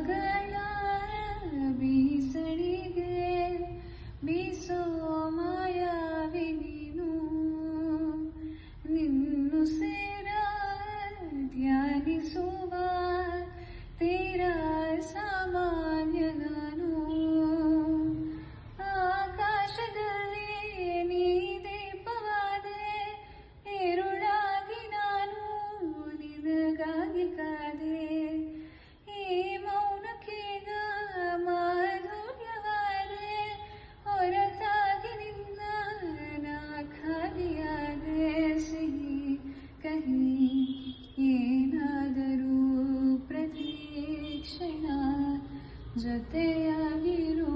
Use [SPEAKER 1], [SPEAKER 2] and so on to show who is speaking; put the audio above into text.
[SPEAKER 1] ರಾಗಗಳ ಬೀಸಣಿಗೆ ಬೀಸೋ ಮಾಯಾವಿ ನೀನು ನಿನ್ನು ಸೇರ ಧ್ಯಾನಿಸುವ ತೀರ ಸಾಮಾನ್ಯ ನಾನು ಆಕಾಶದಲ್ಲಿ ನೀ ದೀಪವಾದೆ ഇരുಳಾಗಿ ನಾನು ನಿನಗಾಗಿ ಕಾದೆ ಈ ಮೌನಕ್ಕೀಗ ಮಾಧುರ್ಯವಾದೆ ಹೊರತಾಗಿ ನಿನ್ನ ನಾ ಖಾಲಿಯಾದೆ ಸಿಹಿ ಕಹಿ ಏನಾದರೂ ಪ್ರತಿ ಕ್ಷಣ ಜೊತೆಯಾಗಿರು